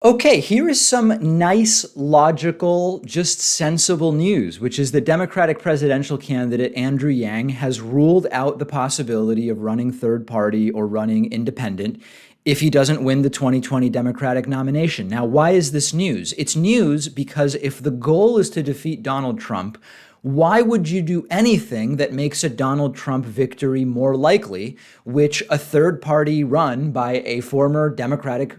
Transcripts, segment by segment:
Okay, here is some nice, logical, just sensible news, which is the Democratic presidential candidate Andrew Yang has ruled out the possibility of running third party or running independent if he doesn't win the 2020 Democratic nomination. Now, why is this news? It's news because if the goal is to defeat Donald Trump, why would you do anything that makes a Donald Trump victory more likely, which a third party run by a former Democratic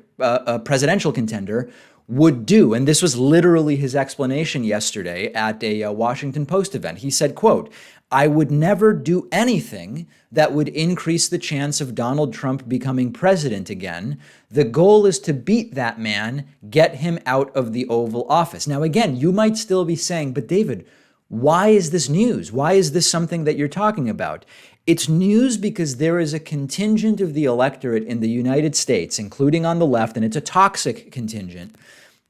presidential contender would do? And this was literally his explanation yesterday at a Washington Post event. He said, quote, "I would never do anything that would increase the chance of Donald Trump becoming president again. The goal is to beat that man, get him out of the Oval Office." Now, again, you might still be saying, but David, why is this news? Why is this something that you're talking about? It's news because there is a contingent of the electorate in the United States, including on the left, and it's a toxic contingent,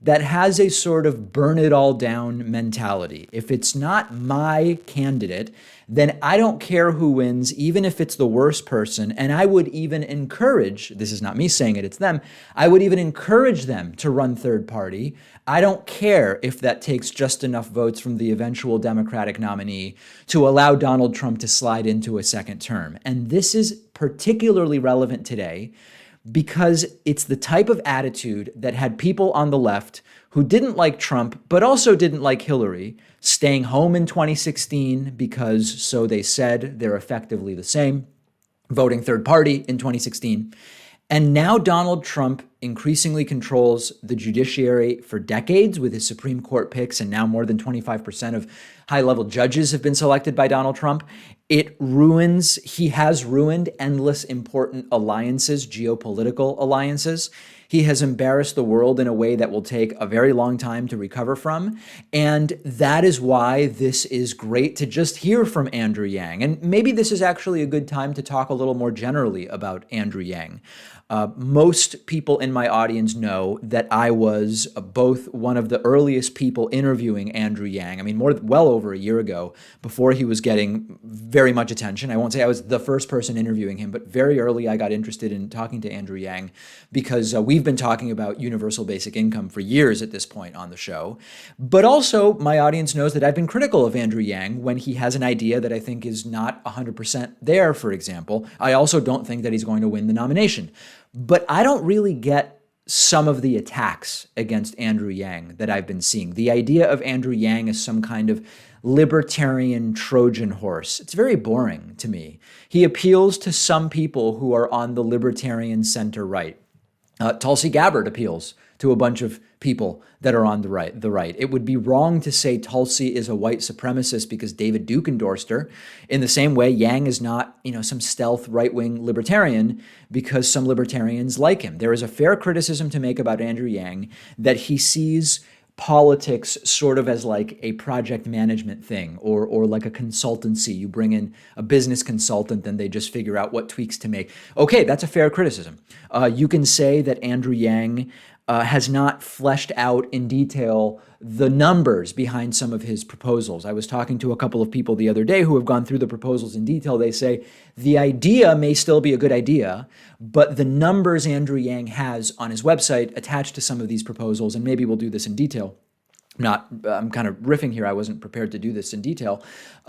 that has a sort of burn it all down mentality. If it's not my candidate, then I don't care who wins, even if it's the worst person. And I would even encourage, this is not me saying it, it's them, I would even encourage them to run third party. I don't care if that takes just enough votes from the eventual Democratic nominee to allow Donald Trump to slide into a second term. And this is particularly relevant today because it's the type of attitude that had people on the left who didn't like Trump, but also didn't like Hillary, staying home in 2016 because, so they said, they're effectively the same, voting third party in 2016. And now Donald Trump increasingly controls the judiciary for decades with his Supreme Court picks, and now more than 25% of high-level judges have been selected by Donald Trump. He has ruined endless important alliances, geopolitical alliances. He has embarrassed the world in a way that will take a very long time to recover from. And that is why this is great to just hear from Andrew Yang. And maybe this is actually a good time to talk a little more generally about Andrew Yang. Most people in my audience know that I was both one of the earliest people interviewing Andrew Yang. I mean, well over a year ago, before he was getting very much attention. I won't say I was the first person interviewing him, but very early I got interested in talking to Andrew Yang because we've been talking about universal basic income for years at this point on the show. But also, my audience knows that I've been critical of Andrew Yang when he has an idea that I think is not 100% there, for example. I also don't think that he's going to win the nomination. But I don't really get some of the attacks against Andrew Yang that I've been seeing. The idea of Andrew Yang as some kind of libertarian Trojan horse, it's very boring to me. He appeals to some people who are on the libertarian center right. Tulsi Gabbard appeals to a bunch of people that are on the right. It would be wrong to say Tulsi is a white supremacist because David Duke endorsed her. In the same way, Yang is not, some stealth right-wing libertarian because some libertarians like him. There is a fair criticism to make about Andrew Yang that he sees politics sort of as like a project management thing or like a consultancy. You bring in a business consultant and they just figure out what tweaks to make. Okay, that's a fair criticism. You can say that Andrew Yang has not fleshed out in detail the numbers behind some of his proposals. I was talking to a couple of people the other day who have gone through the proposals in detail. They say the idea may still be a good idea, but the numbers Andrew Yang has on his website attached to some of these proposals, and maybe we'll do this in detail. I'm kind of riffing here. I wasn't prepared to do this in detail.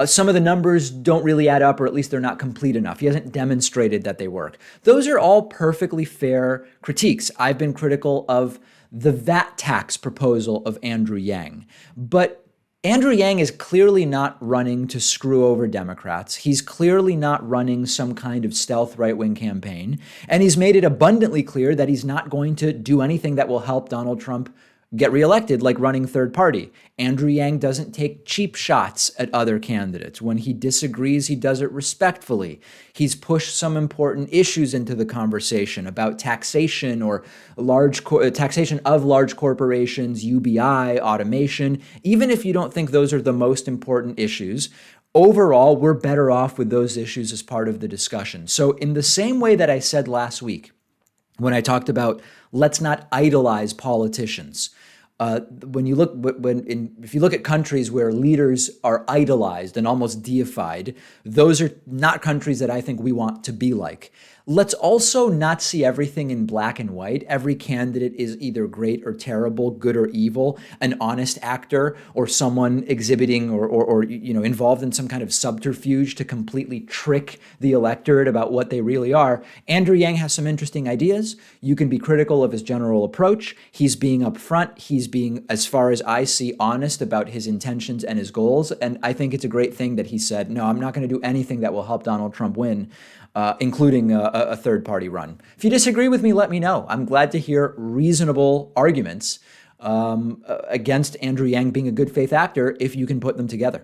Some of the numbers don't really add up, or at least they're not complete enough. He hasn't demonstrated that they work. Those are all perfectly fair critiques. I've been critical of the VAT tax proposal of Andrew Yang. But Andrew Yang is clearly not running to screw over Democrats. He's clearly not running some kind of stealth right-wing campaign. And he's made it abundantly clear that he's not going to do anything that will help Donald Trump get reelected, like running third party. Andrew Yang doesn't take cheap shots at other candidates. When he disagrees, he does it respectfully. He's pushed some important issues into the conversation about taxation or taxation of large corporations, UBI, automation. Even if you don't think those are the most important issues, overall, we're better off with those issues as part of the discussion. So in the same way that I said last week, when I talked about let's not idolize politicians, When you look, if you look at countries where leaders are idolized and almost deified, those are not countries that I think we want to be like. Let's also not see everything in black and white. Every candidate is either great or terrible, good or evil, an honest actor or someone exhibiting or involved in some kind of subterfuge to completely trick the electorate about what they really are. Andrew Yang has some interesting ideas. You can be critical of his general approach. He's being upfront. He's being, as far as I see, honest about his intentions and his goals. And I think it's a great thing that he said, no, I'm not going to do anything that will help Donald Trump win. Including a third-party run. If you disagree with me, let me know. I'm glad to hear reasonable arguments against Andrew Yang being a good faith actor if you can put them together.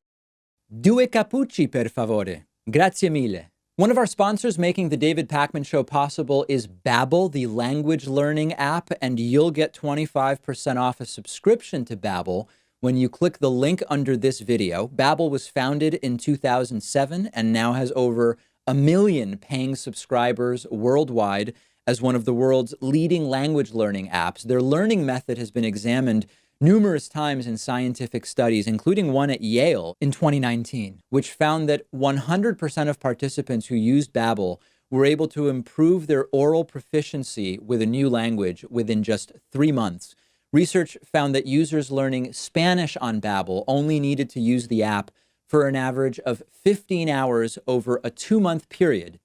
Due cappucci, per favore. Grazie mille. One of our sponsors making the David Pakman Show possible is Babbel, the language learning app, and you'll get 25% off a subscription to Babbel when you click the link under this video. Babbel was founded in 2007 and now has over 1 million paying subscribers worldwide as one of the world's leading language learning apps. Their learning method has been examined numerous times in scientific studies, including one at Yale in 2019, which found that 100% of participants who used Babbel were able to improve their oral proficiency with a new language within just 3 months. Research found that users learning Spanish on Babbel only needed to use the app for an average of 15 hours over a 2-month period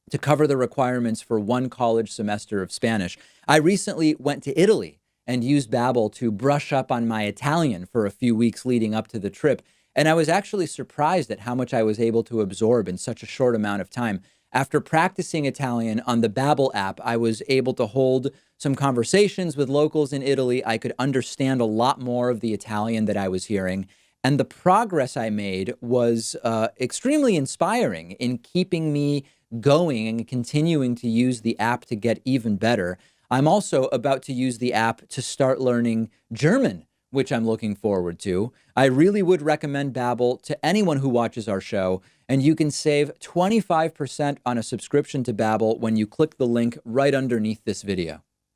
to cover the requirements for one college semester of Spanish. I recently went to Italy and used Babbel to brush up on my Italian for a few weeks leading up to the trip. And I was actually surprised at how much I was able to absorb in such a short amount of time. After practicing Italian on the Babbel app, I was able to hold some conversations with locals in Italy. I could understand a lot more of the Italian that I was hearing. And the progress I made was extremely inspiring in keeping me going and continuing to use the app to get even better. I'm also about to use the app to start learning German, which I'm looking forward to. I really would recommend Babbel to anyone who watches our show, and you can save 25% on a subscription to Babbel when you click the link right underneath this video.